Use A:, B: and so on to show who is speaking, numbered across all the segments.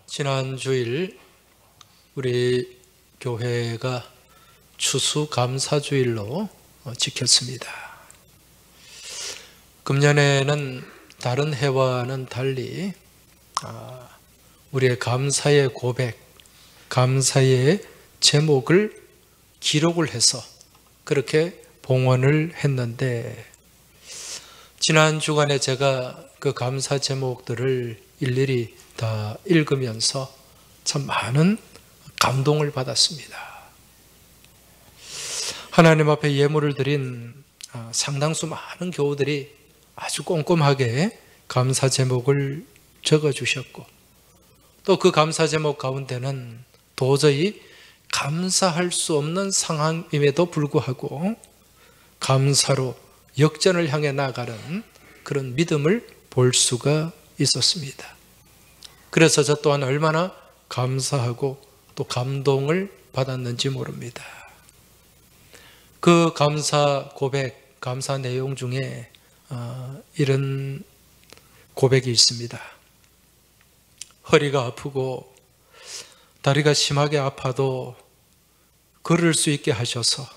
A: 지난 주일 우리 교회가 추수감사주일로 지켰습니다. 금년에는 다른 해와는 달리 우리의 감사의 고백, 감사의 제목을 기록을 해서 그렇게 봉헌을 했는데, 지난 주간에 제가 그 감사 제목들을 일일이 다 읽으면서 참 많은 감동을 받았습니다. 하나님 앞에 예물을 드린 상당수 많은 교우들이 아주 꼼꼼하게 감사 제목을 적어주셨고, 또 그 감사 제목 가운데는 도저히 감사할 수 없는 상황임에도 불구하고 감사로 역전을 향해 나가는 그런 믿음을 볼 수가 있었습니다. 그래서 저 또한 얼마나 감사하고 또 감동을 받았는지 모릅니다. 그 감사 고백, 감사 내용 중에 이런 고백이 있습니다. 허리가 아프고 다리가 심하게 아파도 걸을 수 있게 하셔서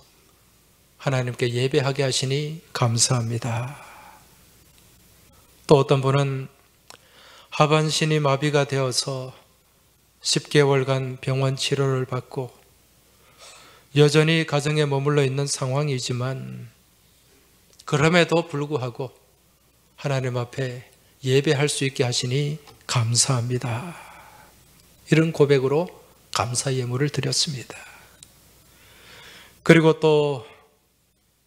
A: 하나님께 예배하게 하시니 감사합니다. 또 어떤 분은 하반신이 마비가 되어서 10개월간 병원 치료를 받고 여전히 가정에 머물러 있는 상황이지만 그럼에도 불구하고 하나님 앞에 예배할 수 있게 하시니 감사합니다. 이런 고백으로 감사 예물을 드렸습니다. 그리고 또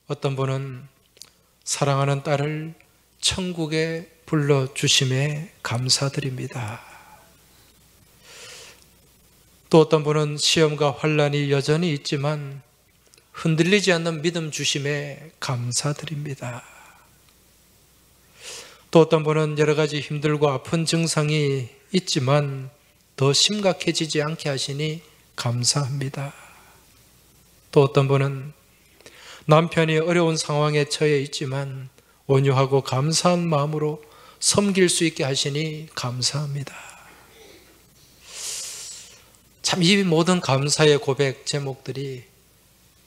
A: 어떤 분은 사랑하는 딸을 천국에 불러주심에 감사드립니다. 또 어떤 분은 시험과 환난이 여전히 있지만 흔들리지 않는 믿음 주심에 감사드립니다. 또 어떤 분은 여러 가지 힘들고 아픈 증상이 있지만 더 심각해지지 않게 하시니 감사합니다. 또 어떤 분은 남편이 어려운 상황에 처해 있지만 온유하고 감사한 마음으로 섬길 수 있게 하시니 감사합니다. 참 이 모든 감사의 고백 제목들이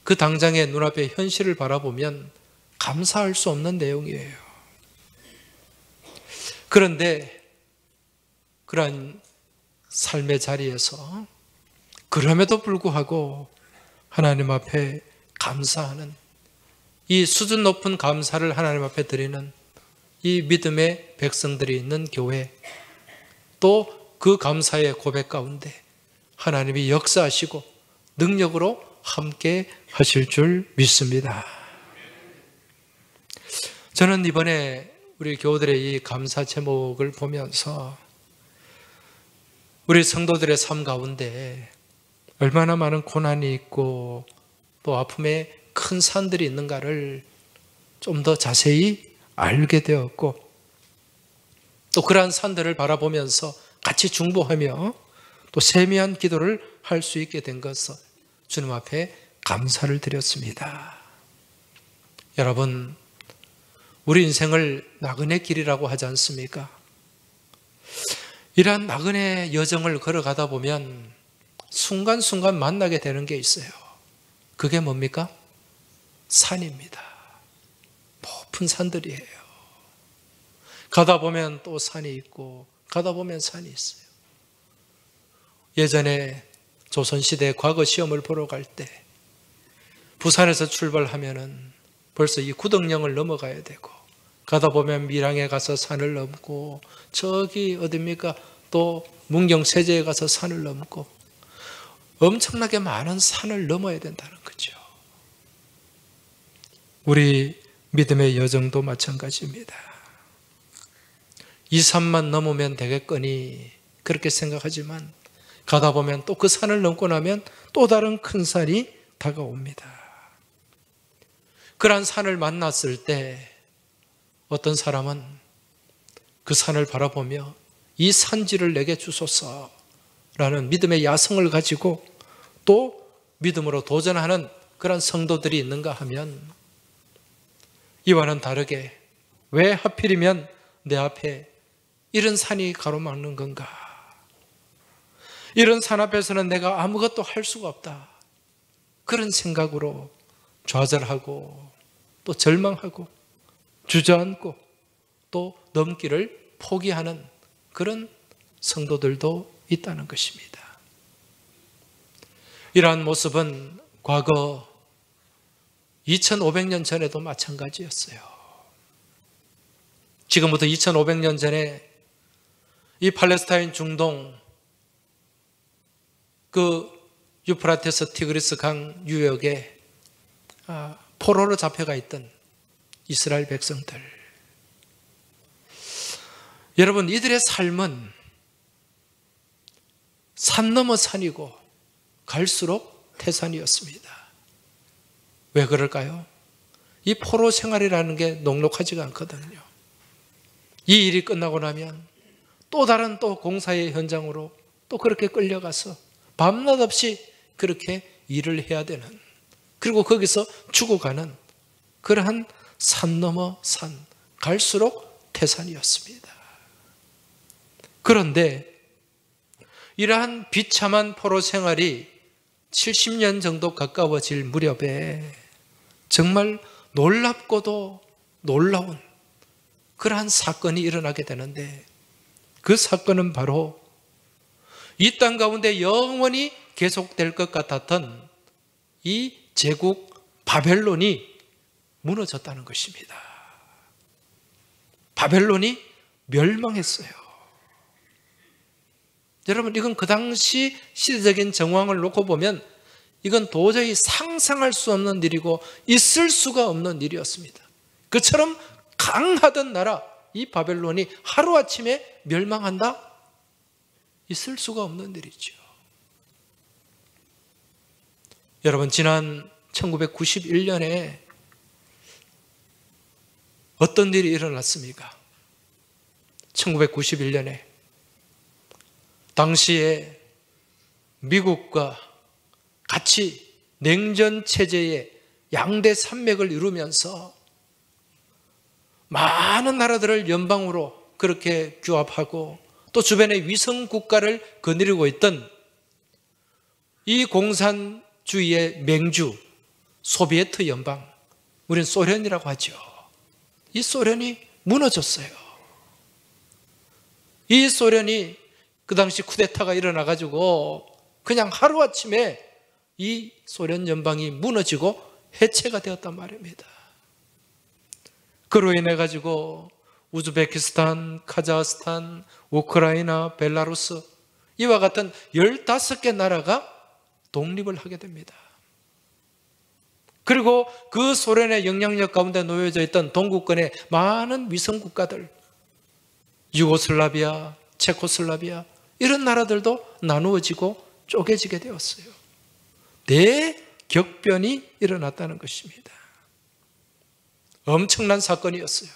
A: 그 당장의 눈앞의 현실을 바라보면 감사할 수 없는 내용이에요. 그런데 그러한 삶의 자리에서 그럼에도 불구하고 하나님 앞에 감사하는, 이 수준 높은 감사를 하나님 앞에 드리는 이 믿음의 백성들이 있는 교회, 또 그 감사의 고백 가운데 하나님이 역사하시고 능력으로 함께 하실 줄 믿습니다. 저는 이번에 우리 교우들의 이 감사 제목을 보면서 우리 성도들의 삶 가운데 얼마나 많은 고난이 있고 또 아픔의 큰 산들이 있는가를 좀 더 자세히 알게 되었고, 또 그러한 산들을 바라보면서 같이 중보하며 또 세미한 기도를 할 수 있게 된 것을 주님 앞에 감사를 드렸습니다. 여러분, 우리 인생을 나그네 길이라고 하지 않습니까? 이러한 나그네 여정을 걸어가다 보면 순간순간 만나게 되는 게 있어요. 그게 뭡니까? 산입니다. 높은 산들이에요. 가다 보면 또 산이 있고 가다 보면 산이 있어요. 예전에 조선시대 과거 시험을 보러 갈 때 부산에서 출발하면은 벌써 이 구덕령을 넘어가야 되고, 가다 보면 밀양에 가서 산을 넘고, 저기 어딥니까? 또 문경세제에 가서 산을 넘고, 엄청나게 많은 산을 넘어야 된다는 거죠. 우리 믿음의 여정도 마찬가지입니다. 이 산만 넘으면 되겠거니 그렇게 생각하지만 가다 보면 또 그 산을 넘고 나면 또 다른 큰 산이 다가옵니다. 그러한 산을 만났을 때 어떤 사람은 그 산을 바라보며 이 산지를 내게 주소서라는 믿음의 야성을 가지고 또 믿음으로 도전하는 그런 성도들이 있는가 하면, 이와는 다르게 왜 하필이면 내 앞에 이런 산이 가로막는 건가? 이런 산 앞에서는 내가 아무것도 할 수가 없다. 그런 생각으로 좌절하고 또 절망하고 주저앉고 또 넘기를 포기하는 그런 성도들도 있다는 것입니다. 이러한 모습은 과거 2500년 전에도 마찬가지였어요. 지금부터 2500년 전에 이 팔레스타인 중동 그 유프라테스 티그리스 강 유역에 포로로 잡혀가 있던 이스라엘 백성들, 여러분, 이들의 삶은 산 넘어 산이고 갈수록 태산이었습니다. 왜 그럴까요? 이 포로 생활이라는 게 녹록하지가 않거든요. 이 일이 끝나고 나면 또 다른 또 공사의 현장으로 또 그렇게 끌려가서 밤낮 없이 그렇게 일을 해야 되는, 그리고 거기서 죽어가는 그러한 산 넘어 산, 갈수록 태산이었습니다. 그런데 이러한 비참한 포로 생활이 70년 정도 가까워질 무렵에 정말 놀랍고도 놀라운 그러한 사건이 일어나게 되는데, 그 사건은 바로 이 땅 가운데 영원히 계속될 것 같았던 이 제국 바벨론이 무너졌다는 것입니다. 바벨론이 멸망했어요. 여러분, 이건 그 당시 시대적인 정황을 놓고 보면 이건 도저히 상상할 수 없는 일이고 있을 수가 없는 일이었습니다. 그처럼 강하던 나라 이 바벨론이 하루아침에 멸망한다? 있을 수가 없는 일이죠. 여러분, 지난 1991년에 어떤 일이 일어났습니까? 1991년에 당시에 미국과 같이 냉전 체제의 양대 산맥을 이루면서 많은 나라들을 연방으로 그렇게 규합하고 또 주변의 위성 국가를 거느리고 있던 이 공산주의의 맹주 소비에트 연방, 우리는 소련이라고 하죠. 이 소련이 무너졌어요. 이 소련이 그 당시 쿠데타가 일어나가지고 그냥 하루아침에 이 소련 연방이 무너지고 해체가 되었단 말입니다. 그로 인해 가지고 우즈베키스탄, 카자흐스탄, 우크라이나, 벨라루스 이와 같은 15개 나라가 독립을 하게 됩니다. 그리고 그 소련의 영향력 가운데 놓여져 있던 동구권의 많은 위성국가들, 유고슬라비아, 체코슬라비아 이런 나라들도 나누어지고 쪼개지게 되었어요. 대격변이 일어났다는 것입니다. 엄청난 사건이었어요.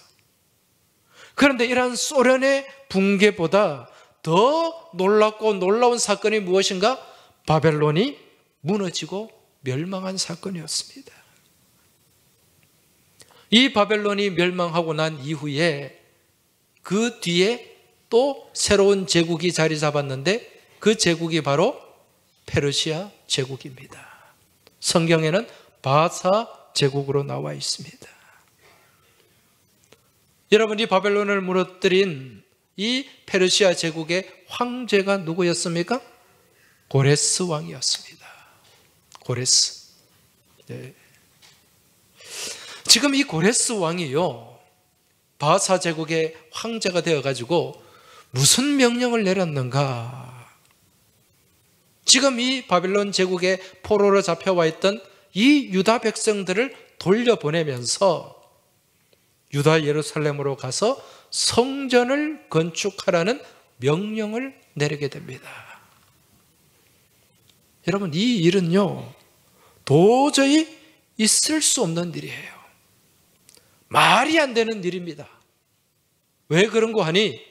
A: 그런데 이러한 소련의 붕괴보다 더 놀랍고 놀라운 사건이 무엇인가? 바벨론이 무너지고 멸망한 사건이었습니다. 이 바벨론이 멸망하고 난 이후에 그 뒤에 또 새로운 제국이 자리 잡았는데 그 제국이 바로 페르시아 제국입니다. 성경에는 바사 제국으로 나와 있습니다. 여러분, 이 바벨론을 무너뜨린 이 페르시아 제국의 황제가 누구였습니까? 고레스 왕이었습니다. 고레스. 네. 지금 이 고레스 왕이요, 바사 제국의 황제가 되어가지고 무슨 명령을 내렸는가? 지금 이 바벨론 제국의 포로로 잡혀와 있던 이 유다 백성들을 돌려보내면서 유다 예루살렘으로 가서 성전을 건축하라는 명령을 내리게 됩니다. 여러분, 이 일은요, 도저히 있을 수 없는 일이에요. 말이 안 되는 일입니다. 왜 그런 거 하니?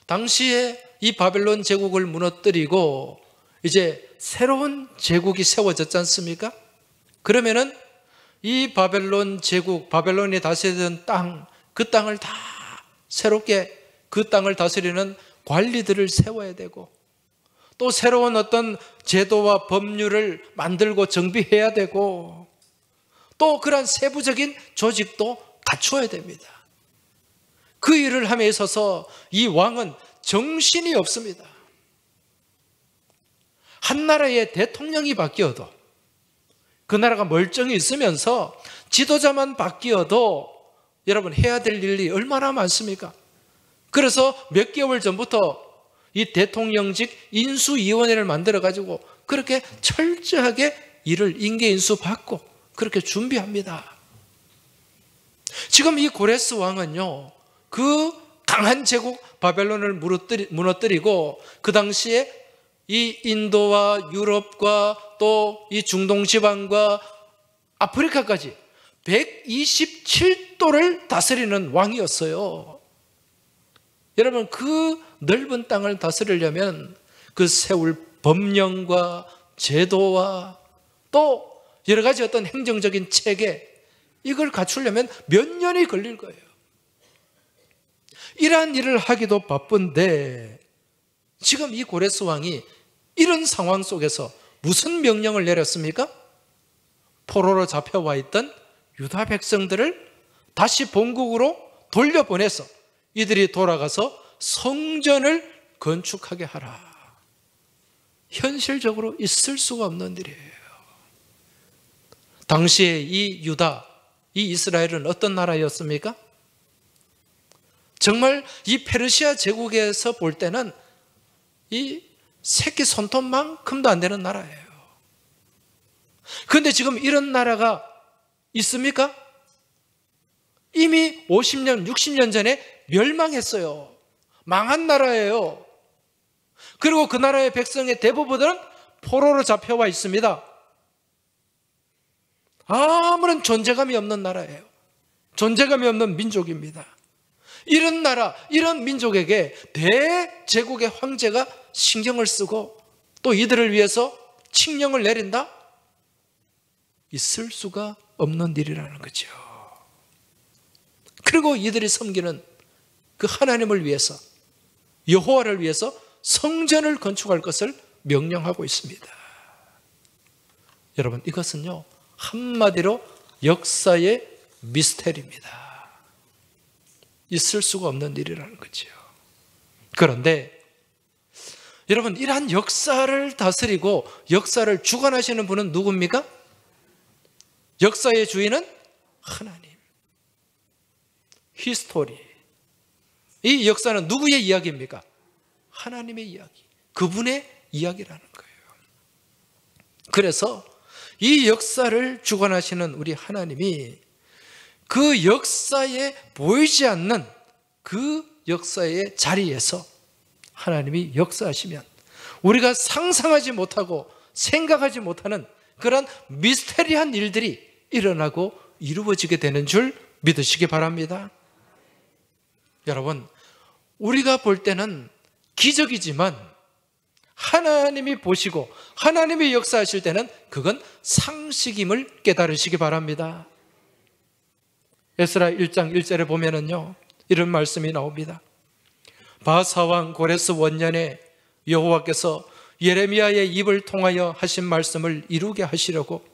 A: 당시에 이 바벨론 제국을 무너뜨리고 이제 새로운 제국이 세워졌지 않습니까? 그러면은 이 바벨론 제국, 바벨론이 다스리던 땅, 그 땅을 다 새롭게 그 땅을 다스리는 관리들을 세워야 되고 또 새로운 어떤 제도와 법률을 만들고 정비해야 되고, 또 그러한 세부적인 조직도 갖추어야 됩니다. 그 일을 함에 있어서 이 왕은 정신이 없습니다. 한 나라의 대통령이 바뀌어도, 그 나라가 멀쩡히 있으면서 지도자만 바뀌어도 여러분 해야 될 일이 얼마나 많습니까? 그래서 몇 개월 전부터 이 대통령직 인수위원회를 만들어가지고 그렇게 철저하게 일을 인계인수 받고 그렇게 준비합니다. 지금 이 고레스 왕은요, 그 강한 제국 바벨론을 무너뜨리고 그 당시에 이 인도와 유럽과 또 이 중동 지방과 아프리카까지 127도를 다스리는 왕이었어요. 여러분, 그 넓은 땅을 다스리려면 그 세울 법령과 제도와 또 여러 가지 어떤 행정적인 체계, 이걸 갖추려면 몇 년이 걸릴 거예요. 이러한 일을 하기도 바쁜데 지금 이 고레스 왕이 이런 상황 속에서 무슨 명령을 내렸습니까? 포로로 잡혀와 있던 유다 백성들을 다시 본국으로 돌려보내서 이들이 돌아가서 성전을 건축하게 하라. 현실적으로 있을 수가 없는 일이에요. 당시에 이 유다, 이 이스라엘은 어떤 나라였습니까? 정말 이 페르시아 제국에서 볼 때는 이 새끼 손톱만큼도 안 되는 나라예요. 그런데 지금 이런 나라가 있습니까? 이미 50년, 60년 전에 멸망했어요. 망한 나라예요. 그리고 그 나라의 백성의 대부분은 포로로 잡혀와 있습니다. 아무런 존재감이 없는 나라예요. 존재감이 없는 민족입니다. 이런 나라, 이런 민족에게 대제국의 황제가 신경을 쓰고 또 이들을 위해서 칙령을 내린다? 있을 수가 없는 일이라는 거죠. 그리고 이들이 섬기는 그 하나님을 위해서, 여호와를 위해서 성전을 건축할 것을 명령하고 있습니다. 여러분, 이것은요, 한마디로 역사의 미스테리입니다. 있을 수가 없는 일이라는 거죠. 그런데 여러분, 이러한 역사를 다스리고 역사를 주관하시는 분은 누굽니까? 역사의 주인은 하나님. 히스토리. 이 역사는 누구의 이야기입니까? 하나님의 이야기. 그분의 이야기라는 거예요. 그래서 이 역사를 주관하시는 우리 하나님이 그 역사에 보이지 않는 그 역사의 자리에서 하나님이 역사하시면 우리가 상상하지 못하고 생각하지 못하는 그런 미스테리한 일들이 일어나고 이루어지게 되는 줄 믿으시기 바랍니다. 여러분, 우리가 볼 때는 기적이지만 하나님이 보시고 하나님이 역사하실 때는 그건 상식임을 깨달으시기 바랍니다. 에스라 1장 1절에 보면은요, 이런 말씀이 나옵니다. 바사왕 고레스 원년에 여호와께서 예레미야의 입을 통하여 하신 말씀을 이루게 하시려고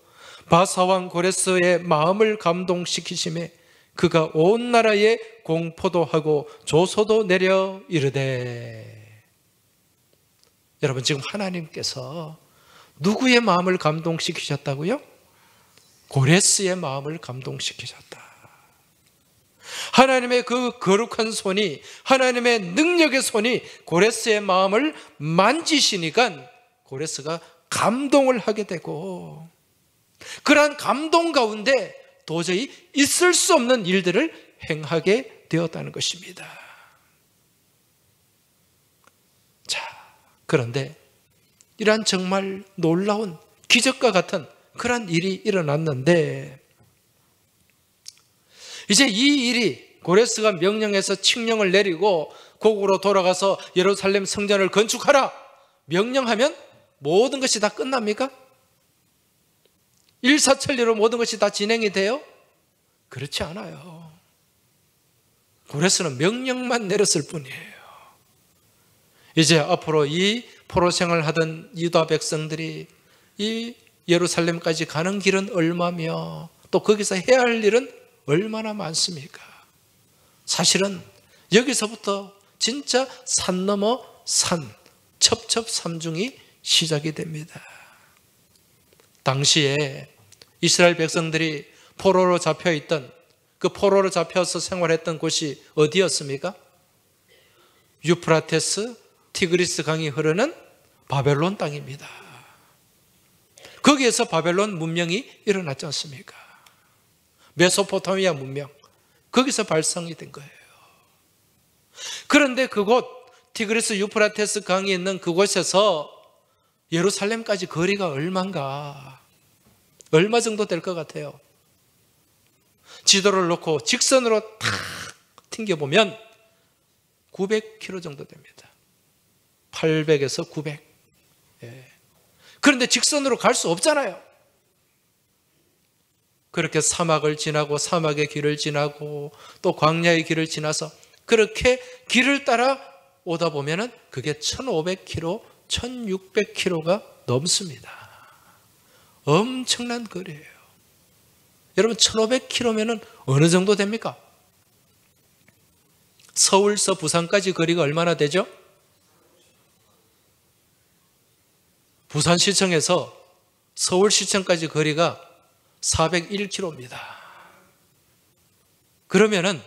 A: 바사왕 고레스의 마음을 감동시키심에 그가 온 나라에 공포도 하고 조소도 내려 이르되. 여러분, 지금 하나님께서 누구의 마음을 감동시키셨다고요? 고레스의 마음을 감동시키셨다. 하나님의 그 거룩한 손이, 하나님의 능력의 손이 고레스의 마음을 만지시니까 고레스가 감동을 하게 되고, 그러한 감동 가운데 도저히 있을 수 없는 일들을 행하게 되었다는 것입니다. 자, 그런데 이러한 정말 놀라운 기적과 같은 그러한 일이 일어났는데, 이제 이 일이 고레스가 명령해서 칙령을 내리고 고국으로 돌아가서 예루살렘 성전을 건축하라 명령하면 모든 것이 다 끝납니까? 일사천리로 모든 것이 다 진행이 돼요? 그렇지 않아요. 고레스는 명령만 내렸을 뿐이에요. 이제 앞으로 이 포로 생활하던 유다 백성들이 이 예루살렘까지 가는 길은 얼마며 또 거기서 해야 할 일은 얼마나 많습니까? 사실은 여기서부터 진짜 산 넘어 산, 첩첩삼중이 시작이 됩니다. 당시에 이스라엘 백성들이 포로로 잡혀있던, 그 포로로 잡혀서 생활했던 곳이 어디였습니까? 유프라테스, 티그리스 강이 흐르는 바벨론 땅입니다. 거기에서 바벨론 문명이 일어났지 않습니까? 메소포타미아 문명, 거기서 발상이 된 거예요. 그런데 그곳 티그리스 유프라테스 강이 있는 그곳에서 예루살렘까지 거리가 얼마인가? 얼마 정도 될 것 같아요? 지도를 놓고 직선으로 탁 튕겨보면 900km 정도 됩니다. 800에서 900. 그런데 직선으로 갈 수 없잖아요. 그렇게 사막을 지나고 사막의 길을 지나고 또 광야의 길을 지나서 그렇게 길을 따라 오다 보면은 그게 1500km, 1600km가 넘습니다. 엄청난 거리예요. 여러분 1500km면은 어느 정도 됩니까? 서울서 부산까지 거리가 얼마나 되죠? 부산시청에서 서울시청까지 거리가 401km입니다. 그러면은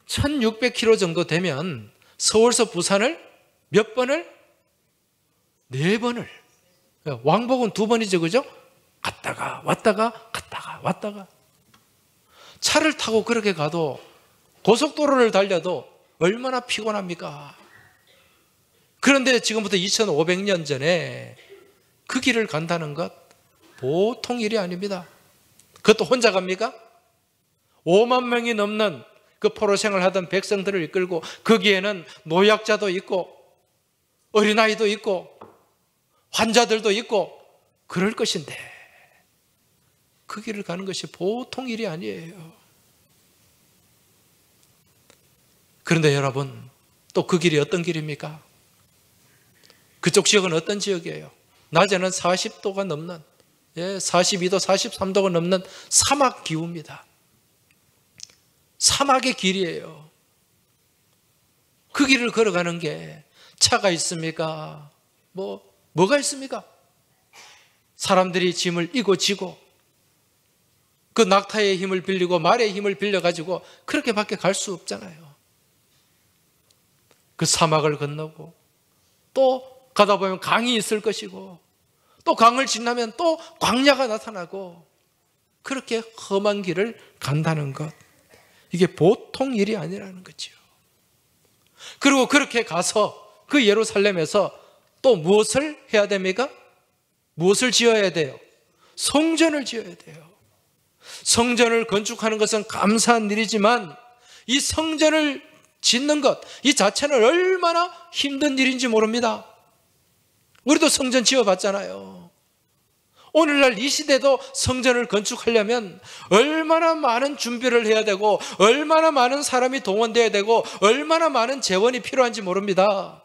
A: 1600km 정도 되면 서울서 부산을 몇 번을? 4번을. 왕복은 2번이죠, 그죠? 갔다가 왔다가 갔다가 왔다가. 차를 타고 그렇게 가도 고속도로를 달려도 얼마나 피곤합니까? 그런데 지금부터 2500년 전에 그 길을 간다는 것 보통 일이 아닙니다. 그것도 혼자 갑니까? 5만 명이 넘는 그 포로 생활하던 백성들을 이끌고 거기에는 노약자도 있고 어린아이도 있고 환자들도 있고 그럴 것인데 그 길을 가는 것이 보통 일이 아니에요. 그런데 여러분, 또 그 길이 어떤 길입니까? 그쪽 지역은 어떤 지역이에요? 낮에는 40도가 넘는, 42도, 43도가 넘는 사막 기후입니다. 사막의 길이에요. 그 길을 걸어가는 게 차가 있습니까? 뭐가 있습니까? 사람들이 짐을 이고 지고 그 낙타의 힘을 빌리고 말의 힘을 빌려가지고 그렇게밖에 갈 수 없잖아요. 그 사막을 건너고 또 가다 보면 강이 있을 것이고 또 강을 지나면 또 광야가 나타나고 그렇게 험한 길을 간다는 것, 이게 보통 일이 아니라는 거죠. 그리고 그렇게 가서 그 예루살렘에서 또 무엇을 해야 됩니까? 무엇을 지어야 돼요? 성전을 지어야 돼요. 성전을 건축하는 것은 감사한 일이지만 이 성전을 짓는 것, 이 자체는 얼마나 힘든 일인지 모릅니다. 우리도 성전 지어봤잖아요. 오늘날 이 시대도 성전을 건축하려면 얼마나 많은 준비를 해야 되고 얼마나 많은 사람이 동원돼야 되고 얼마나 많은 재원이 필요한지 모릅니다.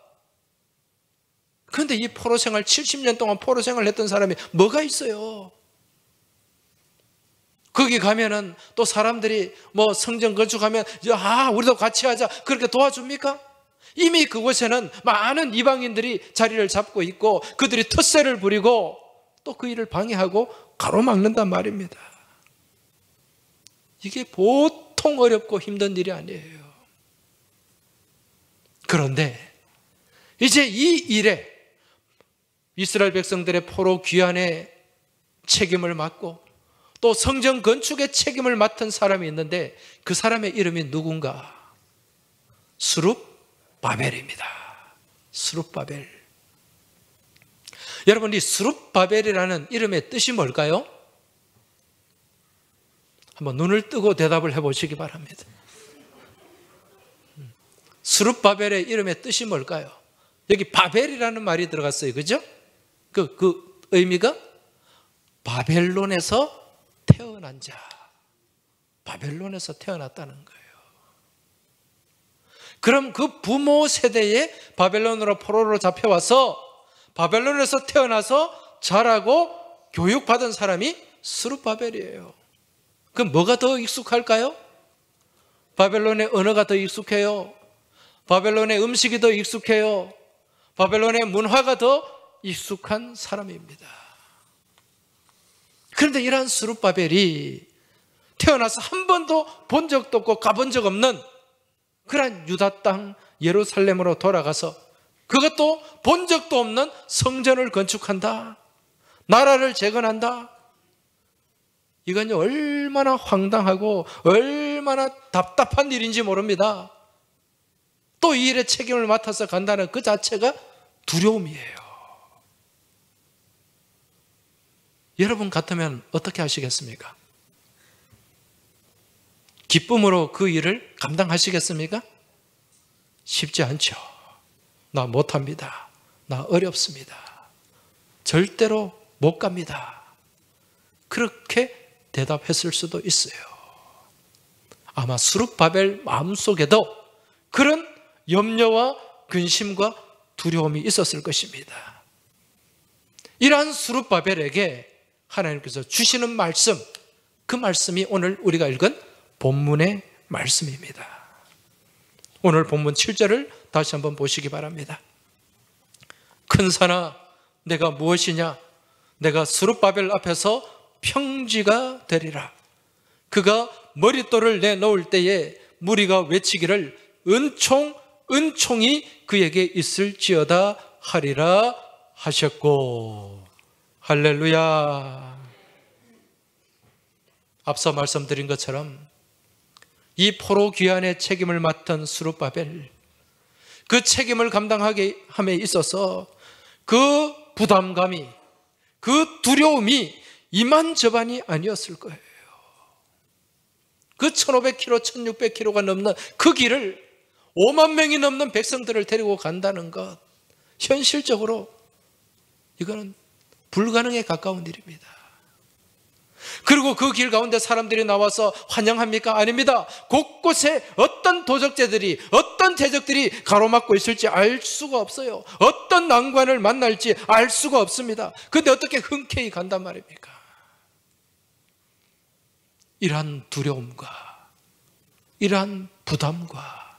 A: 그런데 이 포로 생활 70년 동안 포로 생활을 했던 사람이 뭐가 있어요? 거기 가면은 또 사람들이 성전 건축하면 우리도 같이 하자 그렇게 도와줍니까? 이미 그곳에는 많은 이방인들이 자리를 잡고 있고 그들이 텃세를 부리고 또 그 일을 방해하고 가로막는단 말입니다. 이게 보통 어렵고 힘든 일이 아니에요. 그런데 이제 이 일에 이스라엘 백성들의 포로 귀환의 책임을 맡고 또 성전 건축의 책임을 맡은 사람이 있는데 그 사람의 이름이 누군가? 스룹바벨입니다. 스룹바벨. 여러분, 이 스룹바벨이라는 이름의 뜻이 뭘까요? 한번 눈을 뜨고 대답을 해보시기 바랍니다. 스룹바벨의 이름의 뜻이 뭘까요? 여기 바벨이라는 말이 들어갔어요. 그죠? 그 의미가 바벨론에서 태어난 자, 바벨론에서 태어났다는 거예요. 그럼 그 부모 세대에 바벨론으로 포로로 잡혀와서 바벨론에서 태어나서 자라고 교육받은 사람이 스룹바벨이에요. 그럼 뭐가 더 익숙할까요? 바벨론의 언어가 더 익숙해요? 바벨론의 음식이 더 익숙해요? 바벨론의 문화가 더 익숙한 사람입니다. 그런데 이러한 스룹바벨이 태어나서 한 번도 본 적도 없고 가본 적 없는 그러한 유다 땅 예루살렘으로 돌아가서 그것도 본 적도 없는 성전을 건축한다. 나라를 재건한다. 이건 얼마나 황당하고 얼마나 답답한 일인지 모릅니다. 또 이 일에 책임을 맡아서 간다는 그 자체가 두려움이에요. 여러분 같으면 어떻게 하시겠습니까? 기쁨으로 그 일을 감당하시겠습니까? 쉽지 않죠. 나 못합니다. 나 어렵습니다. 절대로 못 갑니다. 그렇게 대답했을 수도 있어요. 아마 스룹바벨 마음속에도 그런 염려와 근심과 두려움이 있었을 것입니다. 이러한 스룹바벨에게 하나님께서 주시는 말씀, 그 말씀이 오늘 우리가 읽은 본문의 말씀입니다. 오늘 본문 7절을 다시 한번 보시기 바랍니다. 큰 산아, 내가 무엇이냐? 내가 스룹바벨 앞에서 평지가 되리라. 그가 머릿돌을 내놓을 때에 무리가 외치기를 은총, 은총이 그에게 있을지어다 하리라 하셨고. 할렐루야. 앞서 말씀드린 것처럼 이 포로 귀환의 책임을 맡은 스룹바벨, 그 책임을 감당하게 함에 있어서 그 부담감이, 그 두려움이 이만저만이 아니었을 거예요. 그 1500km, 1600km가 넘는 그 길을 5만 명이 넘는 백성들을 데리고 간다는 것, 현실적으로 이거는 불가능에 가까운 일입니다. 그리고 그 길 가운데 사람들이 나와서 환영합니까? 아닙니다. 곳곳에 어떤 도적제들이, 어떤 대적들이 가로막고 있을지 알 수가 없어요. 어떤 난관을 만날지 알 수가 없습니다. 그런데 어떻게 흔쾌히 간단 말입니까? 이러한 두려움과 이러한 부담과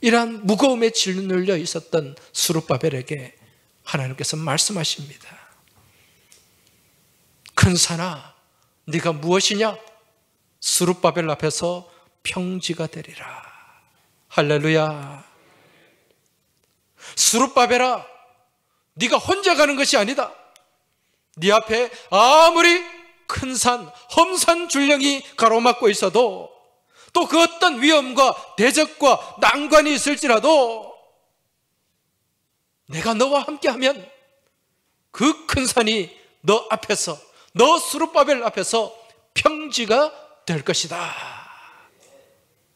A: 이러한 무거움에 짓눌려 있었던 스룹바벨에게 하나님께서 말씀하십니다. 큰 산아, 네가 무엇이냐? 스룹바벨 앞에서 평지가 되리라. 할렐루야. 스룹바벨아, 네가 혼자 가는 것이 아니다. 네 앞에 아무리 큰 산, 험산 줄령이 가로막고 있어도, 또 그 어떤 위험과 대적과 난관이 있을지라도 내가 너와 함께하면 그 큰 산이 너 앞에서, 너 스룹바벨 앞에서 평지가 될 것이다.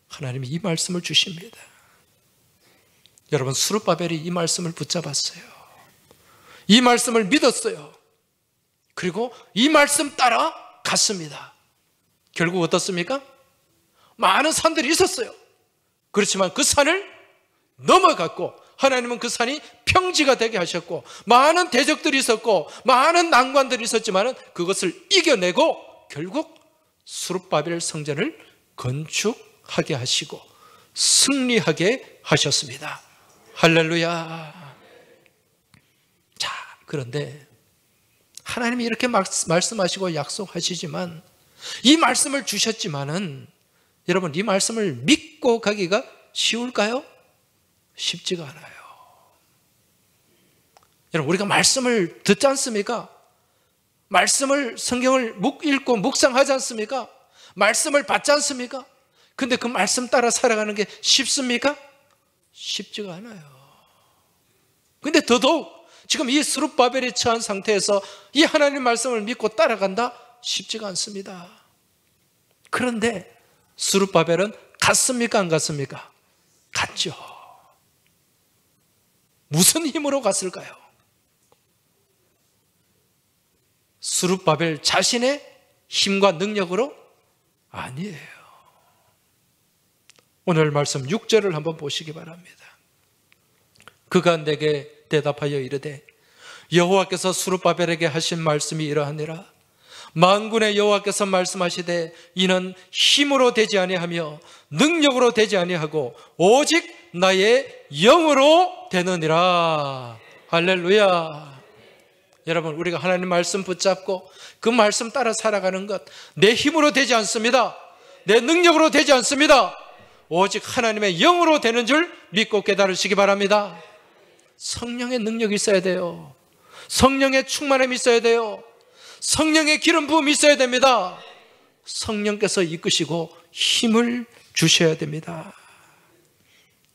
A: 하나님이 이 말씀을 주십니다. 여러분, 스룹바벨이 이 말씀을 붙잡았어요. 이 말씀을 믿었어요. 그리고 이 말씀 따라 갔습니다. 결국 어떻습니까? 많은 산들이 있었어요. 그렇지만 그 산을 넘어갔고, 하나님은 그 산이 평지가 되게 하셨고, 많은 대적들이 있었고 많은 난관들이 있었지만 그것을 이겨내고 결국 스룹바벨 성전을 건축하게 하시고 승리하게 하셨습니다. 할렐루야. 자, 그런데 하나님이 이렇게 말씀하시고 약속하시지만, 이 말씀을 주셨지만은 여러분, 이 말씀을 믿고 가기가 쉬울까요? 쉽지가 않아요. 여러분, 우리가 말씀을 듣지 않습니까? 말씀을, 성경을 읽고 묵상하지 않습니까? 말씀을 받지 않습니까? 근데 그 말씀 따라 살아가는 게 쉽습니까? 쉽지가 않아요. 근데 더더욱 지금 이 스룹바벨이 처한 상태에서 이 하나님 말씀을 믿고 따라간다? 쉽지가 않습니다. 그런데 스룹바벨은 갔습니까? 안 갔습니까? 갔죠. 무슨 힘으로 갔을까요? 스룹바벨 자신의 힘과 능력으로? 아니에요. 오늘 말씀 6절을 한번 보시기 바랍니다. 그가 내게 대답하여 이르되 여호와께서 스룹바벨에게 하신 말씀이 이러하니라. 만군의 여호와께서 말씀하시되 이는 힘으로 되지 아니하며 능력으로 되지 아니하고 오직 나의 영으로 되느니라. 할렐루야. 여러분, 우리가 하나님 말씀 붙잡고 그 말씀 따라 살아가는 것, 내 힘으로 되지 않습니다. 내 능력으로 되지 않습니다. 오직 하나님의 영으로 되는 줄 믿고 깨달으시기 바랍니다. 성령의 능력이 있어야 돼요. 성령의 충만함이 있어야 돼요. 성령의 기름 부음이 있어야 됩니다. 성령께서 이끄시고 힘을 주셔야 됩니다.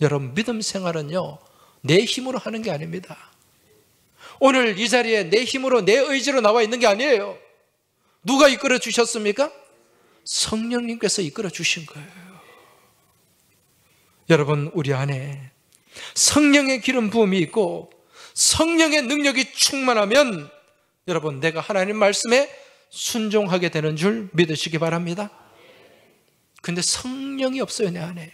A: 여러분, 믿음 생활은요, 내 힘으로 하는 게 아닙니다. 오늘 이 자리에 내 힘으로, 내 의지로 나와 있는 게 아니에요. 누가 이끌어 주셨습니까? 성령님께서 이끌어 주신 거예요. 여러분, 우리 안에 성령의 기름 부음이 있고 성령의 능력이 충만하면 여러분, 내가 하나님 말씀에 순종하게 되는 줄 믿으시기 바랍니다. 근데 성령이 없어요, 내 안에.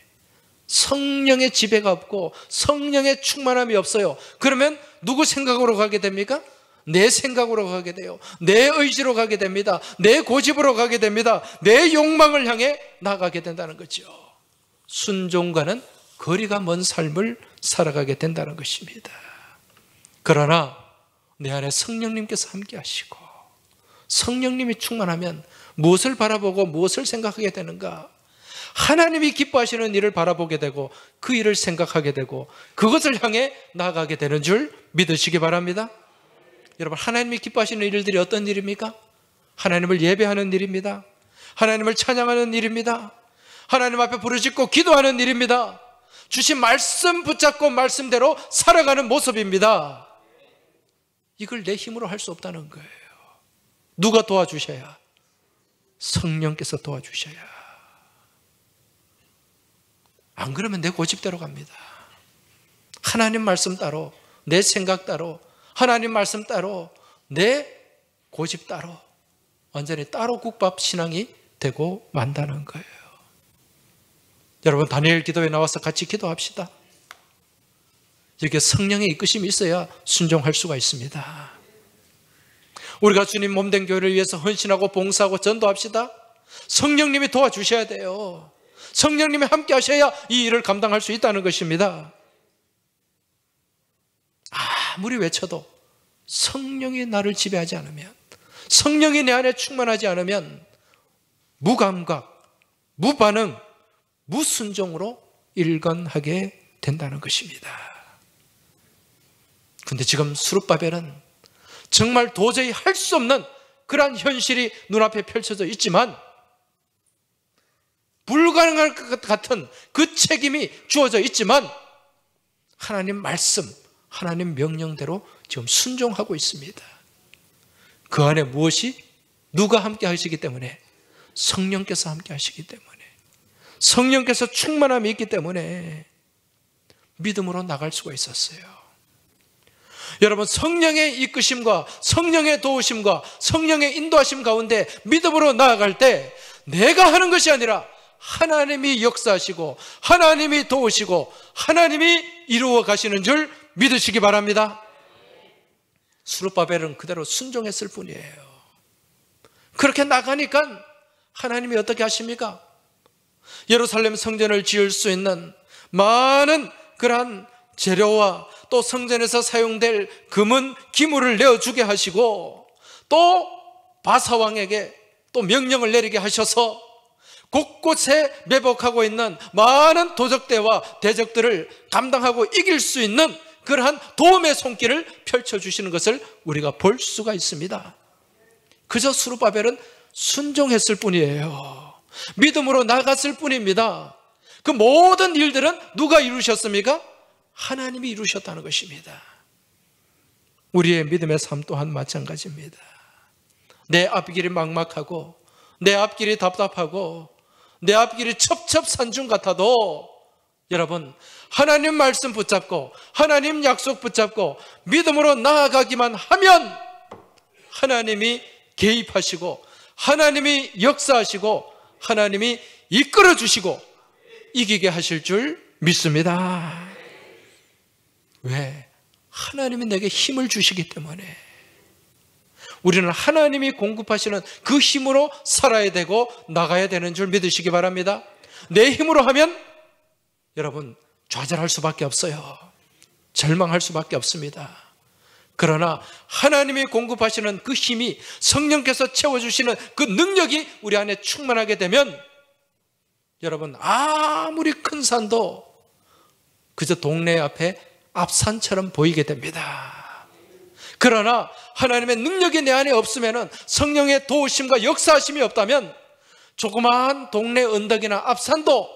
A: 성령의 지배가 없고 성령의 충만함이 없어요. 그러면 누구 생각으로 가게 됩니까? 내 생각으로 가게 돼요. 내 의지로 가게 됩니다. 내 고집으로 가게 됩니다. 내 욕망을 향해 나가게 된다는 거죠. 순종과는 거리가 먼 삶을 살아가게 된다는 것입니다. 그러나 내 안에 성령님께서 함께 하시고 성령님이 충만하면 무엇을 바라보고 무엇을 생각하게 되는가? 하나님이 기뻐하시는 일을 바라보게 되고 그 일을 생각하게 되고 그것을 향해 나아가게 되는 줄 믿으시기 바랍니다. 여러분, 하나님이 기뻐하시는 일들이 어떤 일입니까? 하나님을 예배하는 일입니다. 하나님을 찬양하는 일입니다. 하나님 앞에 부르짖고 기도하는 일입니다. 주신 말씀 붙잡고 말씀대로 살아가는 모습입니다. 이걸 내 힘으로 할 수 없다는 거예요. 누가 도와주셔야? 성령께서 도와주셔야. 안 그러면 내 고집대로 갑니다. 하나님 말씀 따로, 내 생각 따로, 하나님 말씀 따로, 내 고집 따로, 완전히 따로 국밥 신앙이 되고 만다는 거예요. 여러분, 다니엘 기도에 나와서 같이 기도합시다. 이렇게 성령의 이끄심이 있어야 순종할 수가 있습니다. 우리가 주님 몸된 교회를 위해서 헌신하고 봉사하고 전도합시다. 성령님이 도와주셔야 돼요. 성령님이 함께 하셔야 이 일을 감당할 수 있다는 것입니다. 아무리 외쳐도 성령이 나를 지배하지 않으면, 성령이 내 안에 충만하지 않으면 무감각, 무반응, 무순종으로 일관하게 된다는 것입니다. 근데 지금 스룹바벨은 정말 도저히 할 수 없는 그러한 현실이 눈앞에 펼쳐져 있지만 불가능할 것 같은 그 책임이 주어져 있지만 하나님 말씀, 하나님 명령대로 지금 순종하고 있습니다. 그 안에 무엇이? 누가 함께 하시기 때문에? 성령께서 함께 하시기 때문에, 성령께서 충만함이 있기 때문에 믿음으로 나갈 수가 있었어요. 여러분, 성령의 이끄심과 성령의 도우심과 성령의 인도하심 가운데 믿음으로 나아갈 때 내가 하는 것이 아니라 하나님이 역사하시고 하나님이 도우시고 하나님이 이루어 가시는 줄 믿으시기 바랍니다. 스룹바벨은 그대로 순종했을 뿐이에요. 그렇게 나가니까 하나님이 어떻게 하십니까? 예루살렘 성전을 지을 수 있는 많은 그러한 재료와 또 성전에서 사용될 금은 기물을 내어주게 하시고 또 바사왕에게 또 명령을 내리게 하셔서 곳곳에 매복하고 있는 많은 도적대와 대적들을 감당하고 이길 수 있는 그러한 도움의 손길을 펼쳐주시는 것을 우리가 볼 수가 있습니다. 그저 스룹바벨은 순종했을 뿐이에요. 믿음으로 나갔을 뿐입니다. 그 모든 일들은 누가 이루셨습니까? 하나님이 이루셨다는 것입니다. 우리의 믿음의 삶 또한 마찬가지입니다. 내 앞길이 막막하고 내 앞길이 답답하고 내 앞길이 첩첩산중 같아도 여러분, 하나님 말씀 붙잡고 하나님 약속 붙잡고 믿음으로 나아가기만 하면 하나님이 개입하시고 하나님이 역사하시고 하나님이 이끌어 주시고 이기게 하실 줄 믿습니다. 왜? 하나님이 내게 힘을 주시기 때문에. 우리는 하나님이 공급하시는 그 힘으로 살아야 되고 나가야 되는 줄 믿으시기 바랍니다. 내 힘으로 하면 여러분 좌절할 수밖에 없어요. 절망할 수밖에 없습니다. 그러나 하나님이 공급하시는 그 힘이, 성령께서 채워주시는 그 능력이 우리 안에 충만하게 되면 여러분 아무리 큰 산도 그저 동네 앞에 앞산처럼 보이게 됩니다. 그러나 하나님의 능력이 내 안에 없으면, 성령의 도우심과 역사하심이 없다면 조그마한 동네 언덕이나 앞산도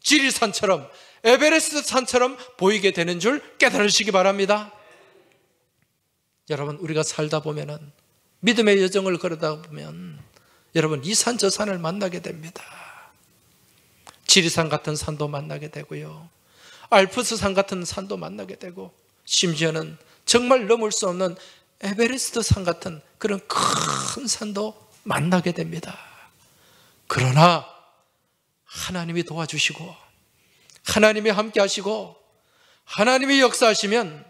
A: 지리산처럼, 에베레스트 산처럼 보이게 되는 줄 깨달으시기 바랍니다. 여러분 우리가 살다 보면은, 믿음의 여정을 걸어다 보면 여러분 이 산 저 산을 만나게 됩니다. 지리산 같은 산도 만나게 되고요, 알프스 산 같은 산도 만나게 되고, 심지어는 정말 넘을 수 없는 에베레스트 산 같은 그런 큰 산도 만나게 됩니다. 그러나 하나님이 도와주시고 하나님이 함께 하시고 하나님이 역사하시면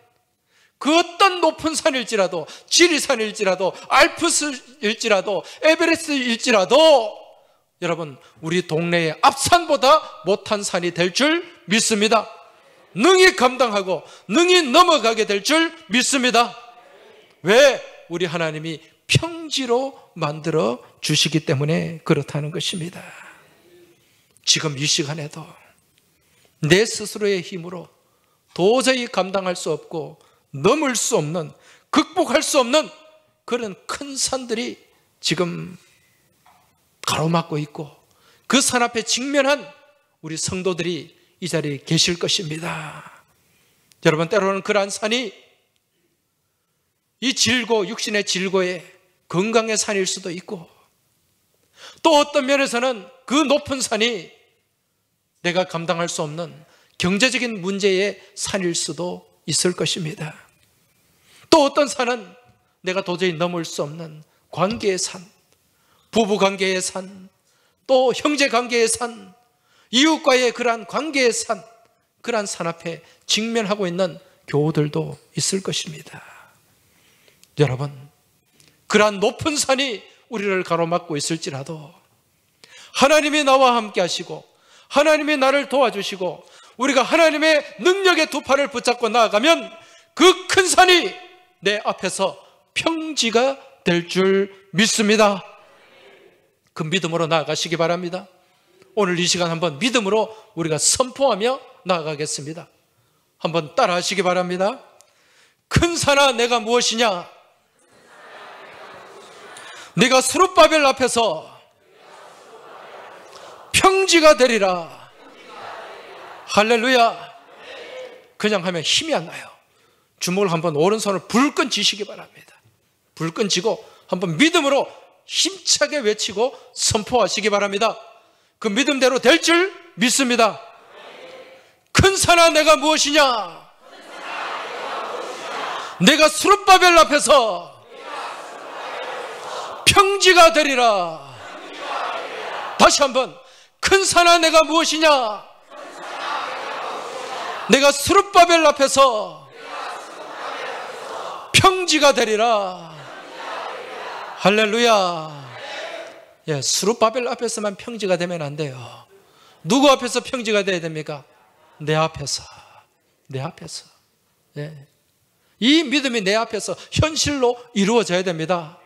A: 그 어떤 높은 산일지라도, 지리산일지라도, 알프스일지라도, 에베레스트일지라도 여러분 우리 동네의 앞산보다 못한 산이 될 줄 믿습니다. 능히 감당하고 능히 넘어가게 될 줄 믿습니다. 왜? 우리 하나님이 평지로 만들어 주시기 때문에 그렇다는 것입니다. 지금 이 시간에도 내 스스로의 힘으로 도저히 감당할 수 없고 넘을 수 없는, 극복할 수 없는 그런 큰 산들이 지금 가로막고 있고, 그 산 앞에 직면한 우리 성도들이 이 자리에 계실 것입니다. 여러분 때로는 그러한 산이 이 질고, 육신의 질고에 건강의 산일 수도 있고, 또 어떤 면에서는 그 높은 산이 내가 감당할 수 없는 경제적인 문제의 산일 수도 있을 것입니다. 또 어떤 산은 내가 도저히 넘을 수 없는 관계의 산, 부부관계의 산, 또 형제관계의 산, 이웃과의 그러한 관계의 산, 그러한 산 앞에 직면하고 있는 교우들도 있을 것입니다. 여러분, 그러한 높은 산이 우리를 가로막고 있을지라도 하나님이 나와 함께 하시고 하나님이 나를 도와주시고 우리가 하나님의 능력의 두 팔을 붙잡고 나아가면 그 큰 산이 내 앞에서 평지가 될 줄 믿습니다. 그 믿음으로 나아가시기 바랍니다. 오늘 이 시간 한번 믿음으로 우리가 선포하며 나아가겠습니다. 한번 따라 하시기 바랍니다. 큰 산아 내가 무엇이냐? 네가 스룹바벨 앞에서 평지가 되리라. 할렐루야. 그냥 하면 힘이 안 나요. 주먹을 한번 오른손을 불끈 쥐시기 바랍니다. 불끈 쥐고 한번 믿음으로 힘차게 외치고 선포하시기 바랍니다. 그 믿음대로 될 줄 믿습니다. 큰 산아 내가 무엇이냐? 내가 스룹바벨 앞에서 평지가 되리라. 다시 한번, 큰 산아 내가 무엇이냐? 내가 스룹바벨 앞에서 평지가 되리라. 할렐루야. 예, 스룹바벨 앞에서만 평지가 되면 안 돼요. 누구 앞에서 평지가 돼야 됩니까? 내 앞에서. 내 앞에서. 예. 이 믿음이 내 앞에서 현실로 이루어져야 됩니다.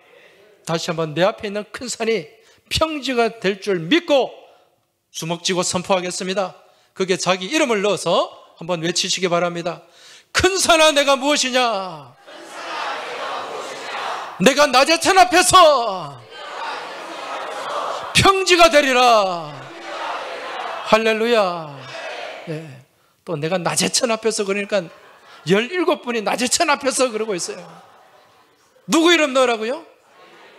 A: 다시 한번, 내 앞에 있는 큰 산이 평지가 될 줄 믿고 주먹 쥐고 선포하겠습니다. 그게 자기 이름을 넣어서 한번 외치시기 바랍니다. 큰 산아 내가 무엇이냐? 내가 낮의 천 앞에서 평지가 되리라. 할렐루야. 네. 또 내가 낮의 천 앞에서 그러니까 17분이 낮의 천 앞에서 그러고 있어요. 누구 이름 넣으라고요?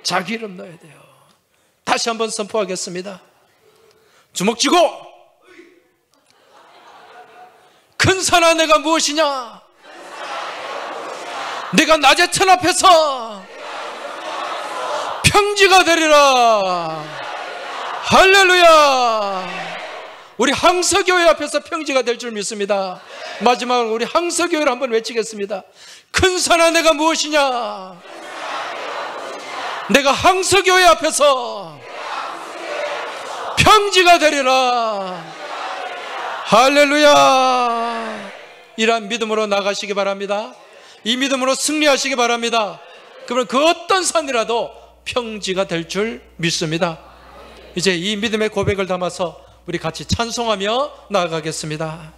A: 자기 이름 넣어야 돼요. 다시 한번 선포하겠습니다. 주먹 쥐고, 큰 산아 내가 무엇이냐? 내가 낮의 천 앞에서 평지가 되리라. 할렐루야. 우리 항서교회 앞에서 평지가 될 줄 믿습니다. 마지막으로 우리 항서교회를 한번 외치겠습니다. 큰 산아 내가 무엇이냐? 내가 항서교회 앞에서 평지가 되리라. 할렐루야. 이러한 믿음으로 나가시기 바랍니다. 이 믿음으로 승리하시기 바랍니다. 그러면 그 어떤 산이라도 평지가 될 줄 믿습니다. 이제 이 믿음의 고백을 담아서 우리 같이 찬송하며 나아가겠습니다.